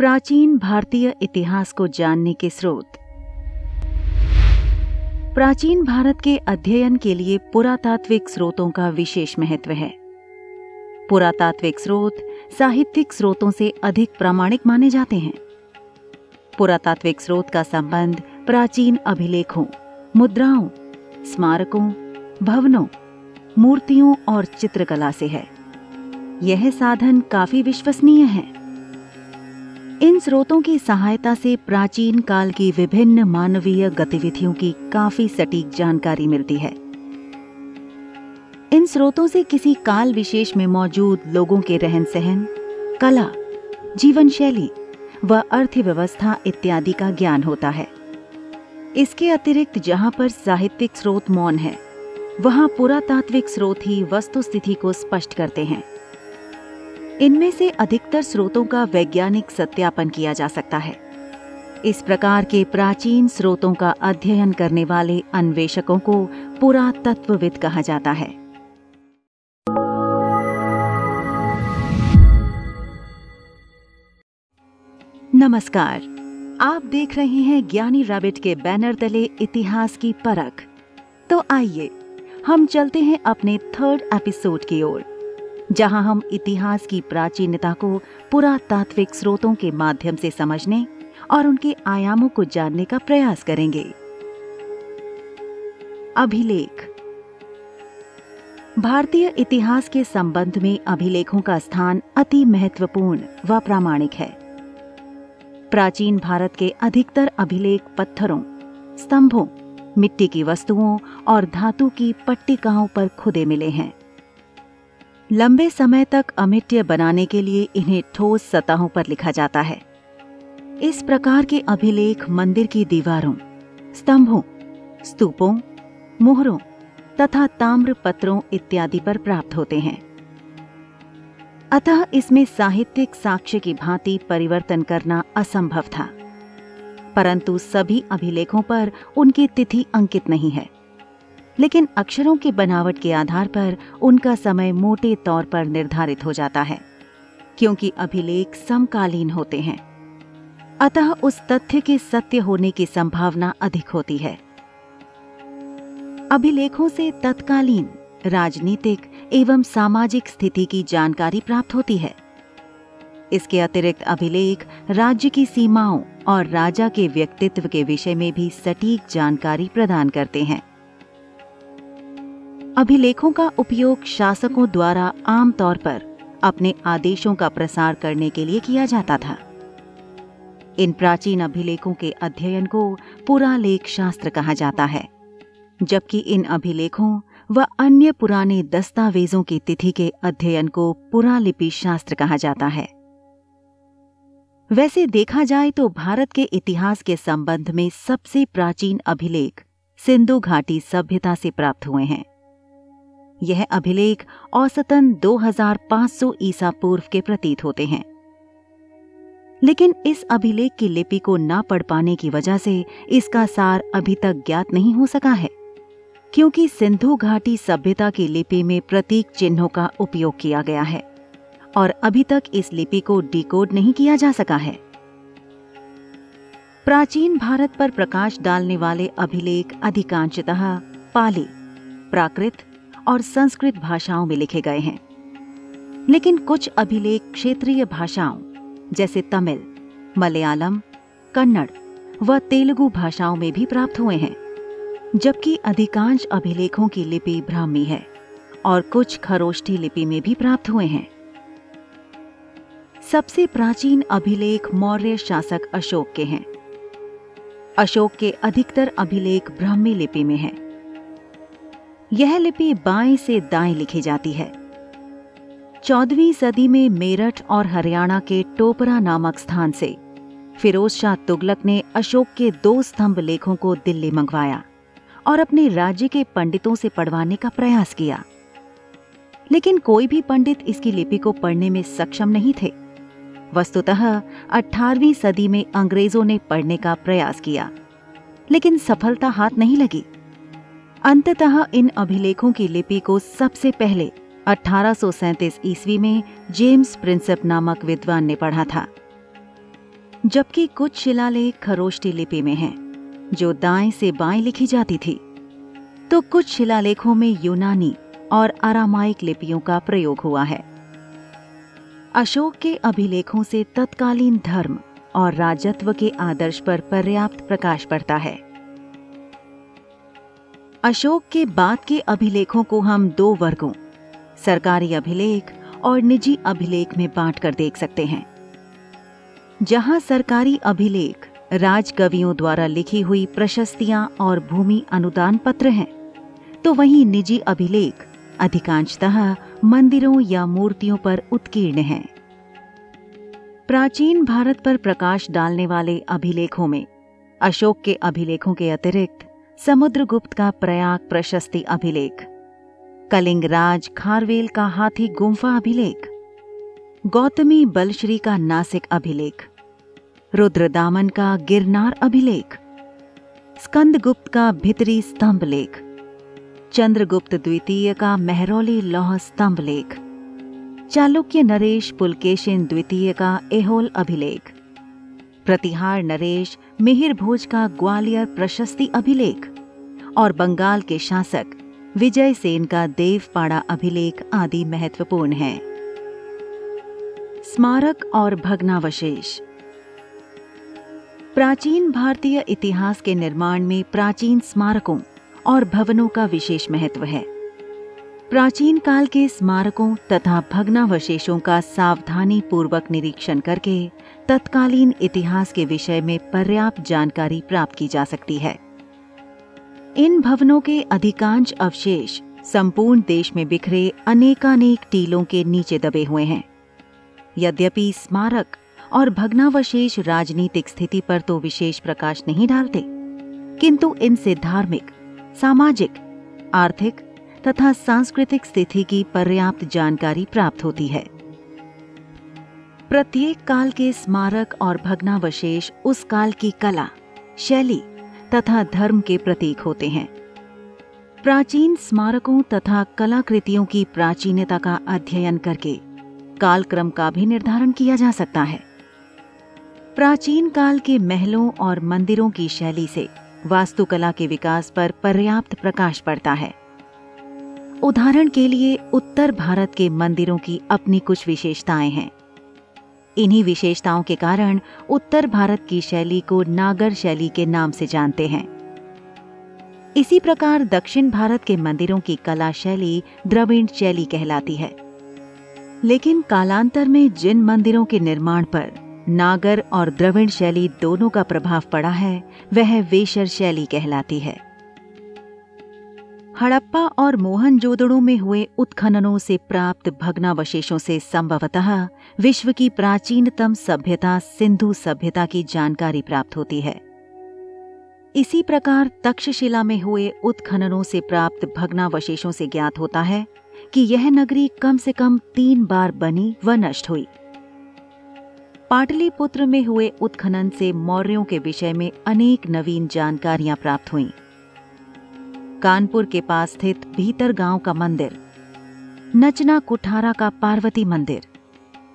प्राचीन भारतीय इतिहास को जानने के स्रोत। प्राचीन भारत के अध्ययन के लिए पुरातात्विक स्रोतों का विशेष महत्व है। पुरातात्विक स्रोत साहित्यिक स्रोतों से अधिक प्रामाणिक माने जाते हैं। पुरातात्विक स्रोत का संबंध प्राचीन अभिलेखों, मुद्राओं, स्मारकों, भवनों, मूर्तियों और चित्रकला से है। यह साधन काफी विश्वसनीय है। इन स्रोतों की सहायता से प्राचीन काल की विभिन्न मानवीय गतिविधियों की काफी सटीक जानकारी मिलती है। इन स्रोतों से किसी काल विशेष में मौजूद लोगों के रहन सहन, कला, जीवन शैली व अर्थव्यवस्था इत्यादि का ज्ञान होता है। इसके अतिरिक्त जहां पर साहित्यिक स्रोत मौन है, वहां पुरातात्विक स्रोत ही वस्तुस्थिति को स्पष्ट करते हैं। इनमें से अधिकतर स्रोतों का वैज्ञानिक सत्यापन किया जा सकता है। इस प्रकार के प्राचीन स्रोतों का अध्ययन करने वाले अन्वेषकों को पुरातत्वविद कहा जाता है। नमस्कार, आप देख रहे हैं ज्ञानी रैबिट के बैनर तले इतिहास की परख। तो आइए हम चलते हैं अपने 3rd एपिसोड की ओर, जहां हम इतिहास की प्राचीनता को पुरातात्विक स्रोतों के माध्यम से समझने और उनके आयामों को जानने का प्रयास करेंगे। अभिलेख। भारतीय इतिहास के संबंध में अभिलेखों का स्थान अति महत्वपूर्ण व प्रामाणिक है। प्राचीन भारत के अधिकतर अभिलेख पत्थरों, स्तंभों, मिट्टी की वस्तुओं और धातु की पट्टिकाओं पर खुदे मिले हैं। लंबे समय तक अमिट्य बनाने के लिए इन्हें ठोस सतहों पर लिखा जाता है। इस प्रकार के अभिलेख मंदिर की दीवारों, स्तंभों, स्तूपों, मोहरों तथा ताम्र पत्रों इत्यादि पर प्राप्त होते हैं। अतः इसमें साहित्यिक साक्ष्य की भांति परिवर्तन करना असंभव था। परंतु सभी अभिलेखों पर उनकी तिथि अंकित नहीं है, लेकिन अक्षरों की बनावट के आधार पर उनका समय मोटे तौर पर निर्धारित हो जाता है, क्योंकि अभिलेख समकालीन होते हैं। अतः उस तथ्य के सत्य होने की संभावना अधिक होती है। अभिलेखों से तत्कालीन राजनीतिक एवं सामाजिक स्थिति की जानकारी प्राप्त होती है। इसके अतिरिक्त अभिलेख राज्य की सीमाओं और राजा के व्यक्तित्व के विषय में भी सटीक जानकारी प्रदान करते हैं। अभिलेखों का उपयोग शासकों द्वारा आमतौर पर अपने आदेशों का प्रसार करने के लिए किया जाता था। इन प्राचीन अभिलेखों के अध्ययन को पुरालेख शास्त्र कहा जाता है, जबकि इन अभिलेखों व अन्य पुराने दस्तावेजों की तिथि के अध्ययन को पुरालिपि शास्त्र कहा जाता है। वैसे देखा जाए तो भारत के इतिहास के संबंध में सबसे प्राचीन अभिलेख सिंधु घाटी सभ्यता से प्राप्त हुए हैं। यह अभिलेख औसतन 2500 ईसा पूर्व के प्रतीत होते हैं। लेकिन इस अभिलेख की लिपि को ना पढ़ पाने की वजह से इसका सार अभी तक ज्ञात नहीं हो सका है, क्योंकि सिंधु घाटी सभ्यता की लिपि में प्रतीक चिन्हों का उपयोग किया गया है और अभी तक इस लिपि को डिकोड नहीं किया जा सका है। प्राचीन भारत पर प्रकाश डालने वाले अभिलेख अधिकांशतः पाली, प्राकृत और संस्कृत भाषाओं में लिखे गए हैं, लेकिन कुछ अभिलेख क्षेत्रीय भाषाओं जैसे तमिल, मलयालम, कन्नड़ व तेलुगु भाषाओं में भी प्राप्त हुए हैं, जबकि अधिकांश अभिलेखों की लिपि ब्राह्मी है और कुछ खरोष्ठी लिपि में भी प्राप्त हुए हैं। सबसे प्राचीन अभिलेख मौर्य शासक अशोक के हैं। अशोक के अधिकतर अभिलेख ब्राह्मी लिपि में हैं। यह लिपि बाएं से दाएं लिखी जाती है। 14वीं सदी में मेरठ और हरियाणा के टोपरा नामक स्थान से फिरोज शाह तुगलक ने अशोक के 2 स्तंभ लेखों को दिल्ली मंगवाया और अपने राज्य के पंडितों से पढ़वाने का प्रयास किया, लेकिन कोई भी पंडित इसकी लिपि को पढ़ने में सक्षम नहीं थे। वस्तुतः 18वीं सदी में अंग्रेजों ने पढ़ने का प्रयास किया, लेकिन सफलता हाथ नहीं लगी। अंततः इन अभिलेखों की लिपि को सबसे पहले 1837 ईस्वी में जेम्स प्रिंसेप नामक विद्वान ने पढ़ा था। जबकि कुछ शिलालेख खरोष्टी लिपि में हैं, जो दाएं से बाएं लिखी जाती थी, तो कुछ शिलालेखों में यूनानी और अरामाइक लिपियों का प्रयोग हुआ है। अशोक के अभिलेखों से तत्कालीन धर्म और राजत्व के आदर्श पर पर्याप्त प्रकाश पड़ता है। अशोक के बाद के अभिलेखों को हम दो वर्गों, सरकारी अभिलेख और निजी अभिलेख में बांटकर देख सकते हैं। जहां सरकारी अभिलेख राजकवियों द्वारा लिखी हुई प्रशस्तियां और भूमि अनुदान पत्र हैं, तो वहीं निजी अभिलेख अधिकांशतः मंदिरों या मूर्तियों पर उत्कीर्ण हैं। प्राचीन भारत पर प्रकाश डालने वाले अभिलेखों में अशोक के अभिलेखों के अतिरिक्त समुद्रगुप्त का प्रयाग प्रशस्ति अभिलेख, कलिंग राज खारवेल का हाथी गुम्फा अभिलेख, गौतमी बलश्री का नासिक अभिलेख, रुद्रदामन का गिरनार अभिलेख, स्कंदगुप्त का भितरी स्तंभ लेख, चंद्रगुप्त द्वितीय का मेहरौली लौह स्तंभ लेख, चालुक्य नरेश पुलकेशिन द्वितीय का एहोल अभिलेख, प्रतिहार नरेश मिहिर भोज का ग्वालियर प्रशस्ति अभिलेख और बंगाल के शासक विजय सेन का देवपाड़ा अभिलेख आदि महत्वपूर्ण हैं। स्मारक और भग्नावशेष। प्राचीन भारतीय इतिहास के निर्माण में प्राचीन स्मारकों और भवनों का विशेष महत्व है। प्राचीन काल के स्मारकों तथा भग्नावशेषों का सावधानी पूर्वक निरीक्षण करके तत्कालीन इतिहास के विषय में पर्याप्त जानकारी प्राप्त की जा सकती है। इन भवनों के अधिकांश अवशेष संपूर्ण देश में बिखरे अनेकानेक टीलों के नीचे दबे हुए हैं। यद्यपि स्मारक और भग्नावशेष राजनीतिक स्थिति पर तो विशेष प्रकाश नहीं डालते, किंतु इनसे धार्मिक, सामाजिक, आर्थिक तथा सांस्कृतिक स्थिति की पर्याप्त जानकारी प्राप्त होती है। प्रत्येक काल के स्मारक और भग्नावशेष उस काल की कला, शैली तथा धर्म के प्रतीक होते हैं। प्राचीन स्मारकों तथा कलाकृतियों की प्राचीनता का अध्ययन करके कालक्रम का भी निर्धारण किया जा सकता है। प्राचीन काल के महलों और मंदिरों की शैली से वास्तुकला के विकास पर पर्याप्त प्रकाश पड़ता है। उदाहरण के लिए उत्तर भारत के मंदिरों की अपनी कुछ विशेषताएं हैं। इन्हीं विशेषताओं के कारण उत्तर भारत की शैली को नागर शैली के नाम से जानते हैं। इसी प्रकार दक्षिण भारत के मंदिरों की कला शैली द्रविड़ शैली कहलाती है। लेकिन कालांतर में जिन मंदिरों के निर्माण पर नागर और द्रविड़ शैली दोनों का प्रभाव पड़ा है, वह वेशर शैली कहलाती है। हड़प्पा और मोहनजोदड़ो में हुए उत्खननों से प्राप्त भग्नावशेषों से संभवतः विश्व की प्राचीनतम सभ्यता सिंधु सभ्यता की जानकारी प्राप्त होती है। इसी प्रकार तक्षशिला में हुए उत्खननों से प्राप्त भग्नावशेषों से ज्ञात होता है कि यह नगरी कम से कम 3 बार बनी व नष्ट हुई। पाटलिपुत्र में हुए उत्खनन से मौर्यों के विषय में अनेक नवीन जानकारियां प्राप्त हुईं। कानपुर के पास स्थित भीतर गांव का मंदिर, नचना कुठारा का पार्वती मंदिर,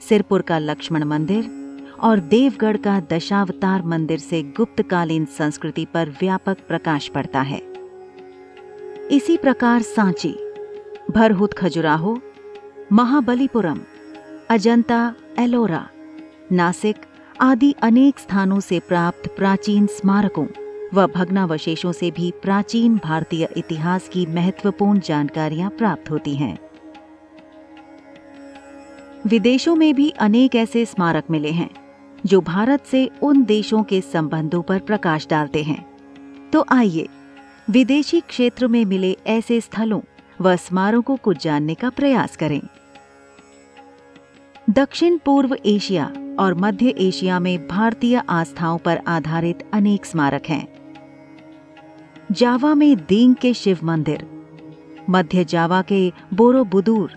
सिरपुर का लक्ष्मण मंदिर और देवगढ़ का दशावतार मंदिर से गुप्तकालीन संस्कृति पर व्यापक प्रकाश पड़ता है। इसी प्रकार सांची, भरहुत खजुराहो, महाबलीपुरम, अजंता, एलोरा, नासिक आदि अनेक स्थानों से प्राप्त प्राचीन स्मारकों व भग्नावशेषों से भी प्राचीन भारतीय इतिहास की महत्वपूर्ण जानकारियां प्राप्त होती हैं। विदेशों में भी अनेक ऐसे स्मारक मिले हैं जो भारत से उन देशों के संबंधों पर प्रकाश डालते हैं। तो आइए विदेशी क्षेत्र में मिले ऐसे स्थलों व स्मारकों को जानने का प्रयास करें। दक्षिण पूर्व एशिया और मध्य एशिया में भारतीय आस्थाओं पर आधारित अनेक स्मारक हैं। जावा में दींग के शिव मंदिर, मध्य जावा के बोरोबुदूर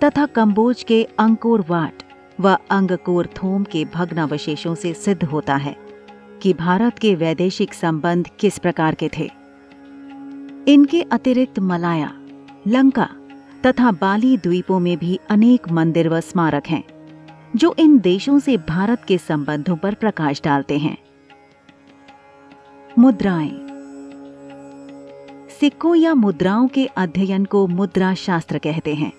तथा कंबोज के अंकोर वाट व अंगकोर थोम के भग्नावशेषों से सिद्ध होता है कि भारत के वैदेशिक संबंध किस प्रकार के थे। इनके अतिरिक्त मलाया, लंका तथा बाली द्वीपों में भी अनेक मंदिर व स्मारक हैं, जो इन देशों से भारत के संबंधों पर प्रकाश डालते हैं। मुद्राएं। सिक्कों या मुद्राओं के अध्ययन को मुद्रा शास्त्र कहते हैं।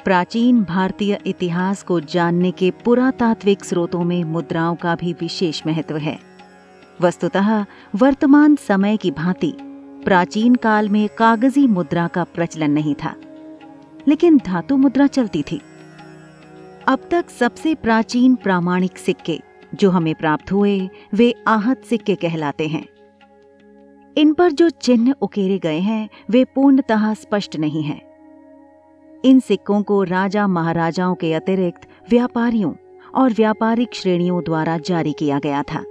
प्राचीन भारतीय इतिहास को जानने के पुरातात्विक स्रोतों में मुद्राओं का भी विशेष महत्व है। वस्तुतः वर्तमान समय की भांति प्राचीन काल में कागजी मुद्रा का प्रचलन नहीं था, लेकिन धातु मुद्रा चलती थी। अब तक सबसे प्राचीन प्रामाणिक सिक्के जो हमें प्राप्त हुए वे आहत सिक्के कहलाते हैं। इन पर जो चिन्ह उकेरे गए हैं वे पूर्णतः स्पष्ट नहीं हैं। इन सिक्कों को राजा महाराजाओं के अतिरिक्त व्यापारियों और व्यापारिक श्रेणियों द्वारा जारी किया गया था।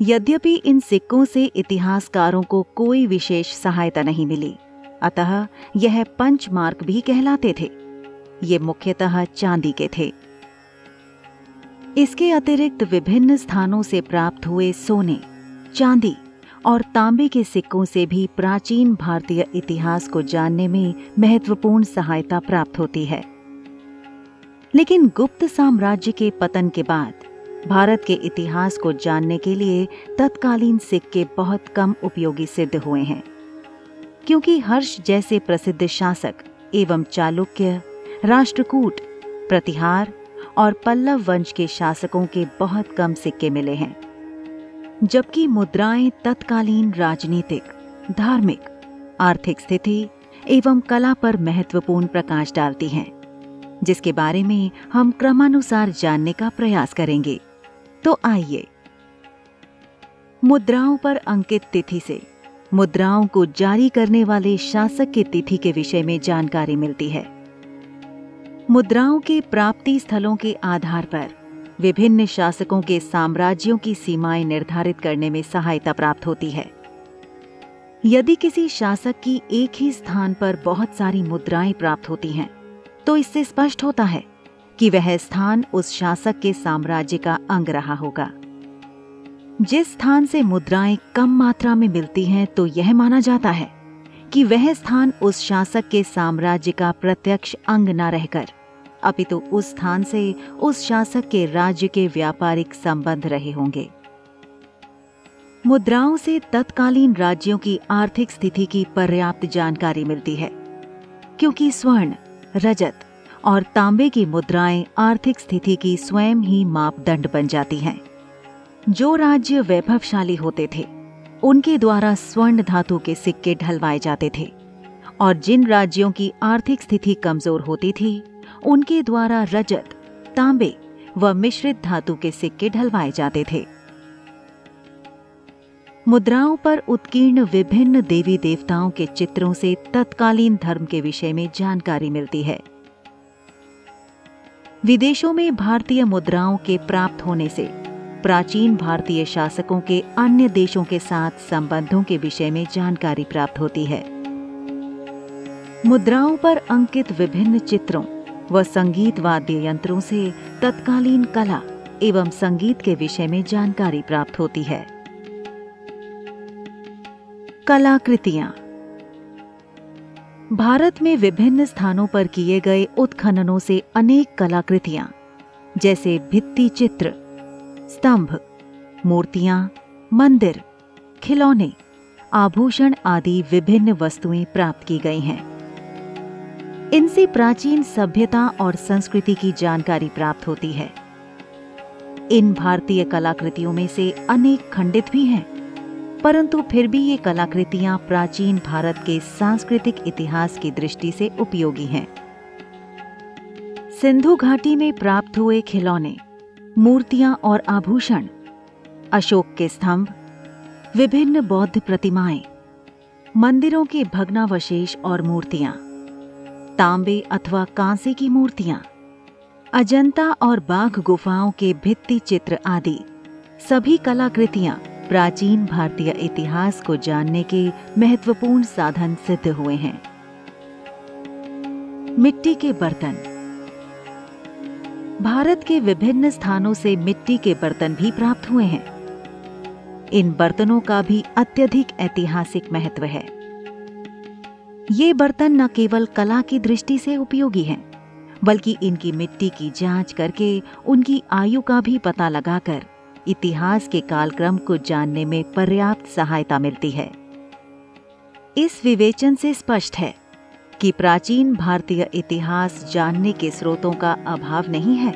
यद्यपि इन सिक्कों से इतिहासकारों को कोई विशेष सहायता नहीं मिली, अतः यह पंचमार्क भी कहलाते थे। ये मुख्यतः चांदी के थे। इसके अतिरिक्त विभिन्न स्थानों से प्राप्त हुए सोने, चांदी और तांबे के सिक्कों से भी प्राचीन भारतीय इतिहास को जानने में महत्वपूर्ण सहायता प्राप्त होती है। लेकिन गुप्त साम्राज्य के पतन के बाद भारत के इतिहास को जानने के लिए तत्कालीन सिक्के बहुत कम उपयोगी सिद्ध हुए हैं, क्योंकि हर्ष जैसे प्रसिद्ध शासक एवं चालुक्य, राष्ट्रकूट, प्रतिहार और पल्लव वंश के शासकों के बहुत कम सिक्के मिले हैं, जबकि मुद्राएं तत्कालीन राजनीतिक, धार्मिक, आर्थिक स्थिति एवं कला पर महत्वपूर्ण प्रकाश डालती हैं, जिसके बारे में हम क्रमानुसार जानने का प्रयास करेंगे। तो आइए, मुद्राओं पर अंकित तिथि से मुद्राओं को जारी करने वाले शासक की तिथि के विषय में जानकारी मिलती है। मुद्राओं के प्राप्ति स्थलों के आधार पर विभिन्न शासकों के साम्राज्यों की सीमाएं निर्धारित करने में सहायता प्राप्त होती है। यदि किसी शासक की एक ही स्थान पर बहुत सारी मुद्राएं प्राप्त होती हैं, तो इससे स्पष्ट होता है कि वह स्थान उस शासक के साम्राज्य का अंग रहा होगा। जिस स्थान से मुद्राएं कम मात्रा में मिलती हैं, तो यह माना जाता है कि वह स्थान उस शासक के साम्राज्य का प्रत्यक्ष अंग न रहकर अपितु उस स्थान से उस शासक के राज्य के व्यापारिक संबंध रहे होंगे। मुद्राओं से तत्कालीन राज्यों की आर्थिक स्थिति की पर्याप्त जानकारी मिलती है, क्योंकि स्वर्ण, रजत और तांबे की मुद्राएं आर्थिक स्थिति की स्वयं ही मापदंड बन जाती हैं। जो राज्य वैभवशाली होते थे, उनके द्वारा स्वर्ण धातु के सिक्के ढलवाए जाते थे, और जिन राज्यों की आर्थिक स्थिति कमजोर होती थी, उनके द्वारा रजत, तांबे व मिश्रित धातु के सिक्के ढलवाए जाते थे। मुद्राओं पर उत्कीर्ण विभिन्न देवी देवताओं के चित्रों से तत्कालीन धर्म के विषय में जानकारी मिलती है। विदेशों में भारतीय मुद्राओं के प्राप्त होने से प्राचीन भारतीय शासकों के अन्य देशों के साथ संबंधों के विषय में जानकारी प्राप्त होती है। मुद्राओं पर अंकित विभिन्न चित्रों व संगीत वाद्य यंत्रों से तत्कालीन कला एवं संगीत के विषय में जानकारी प्राप्त होती है। कलाकृतियां। भारत में विभिन्न स्थानों पर किए गए उत्खननों से अनेक कलाकृतियां जैसे भित्ति चित्र, स्तंभ, मूर्तियां, मंदिर, खिलौने, आभूषण आदि विभिन्न वस्तुएं प्राप्त की गई हैं। इनसे प्राचीन सभ्यता और संस्कृति की जानकारी प्राप्त होती है। इन भारतीय कलाकृतियों में से अनेक खंडित भी हैं, परंतु फिर भी ये कलाकृतियां प्राचीन भारत के सांस्कृतिक इतिहास की दृष्टि से उपयोगी हैं। सिंधु घाटी में प्राप्त हुए खिलौने, मूर्तियां और आभूषण, अशोक के स्तंभ, विभिन्न बौद्ध प्रतिमाएं, मंदिरों के भग्नावशेष और मूर्तियां, तांबे अथवा कांसे की मूर्तियां, अजंता और बाघ गुफाओं के भित्ति चित्र आदि सभी कलाकृतियां प्राचीन भारतीय इतिहास को जानने के महत्वपूर्ण साधन सिद्ध हुए हैं। मिट्टी के बर्तन। भारत के विभिन्न स्थानों से मिट्टी के बर्तन भी प्राप्त हुए हैं। इन बर्तनों का भी अत्यधिक ऐतिहासिक महत्व है। ये बर्तन न केवल कला की दृष्टि से उपयोगी हैं, बल्कि इनकी मिट्टी की जांच करके उनकी आयु का भी पता लगाकर इतिहास के कालक्रम को जानने में पर्याप्त सहायता मिलती है। इस विवेचन से स्पष्ट है कि प्राचीन भारतीय इतिहास जानने के स्रोतों का अभाव नहीं है।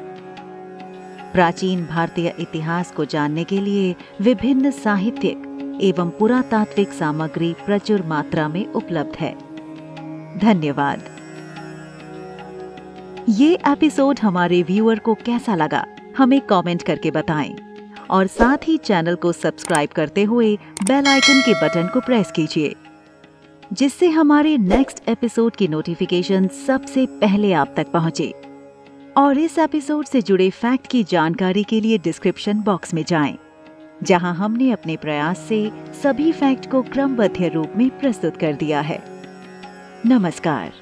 प्राचीन भारतीय इतिहास को जानने के लिए विभिन्न साहित्यिक एवं पुरातात्विक सामग्री प्रचुर मात्रा में उपलब्ध है। धन्यवाद। ये एपिसोड हमारे व्यूअर को कैसा लगा हमें कमेंट करके बताएं और साथ ही चैनल को सब्सक्राइब करते हुए बेल आइकन के बटन को प्रेस कीजिए, जिससे हमारे नेक्स्ट एपिसोड की नोटिफिकेशन सबसे पहले आप तक पहुंचे। और इस एपिसोड से जुड़े फैक्ट की जानकारी के लिए डिस्क्रिप्शन बॉक्स में जाएं, जहां हमने अपने प्रयास से सभी फैक्ट को क्रमबद्ध रूप में प्रस्तुत कर दिया है। नमस्कार।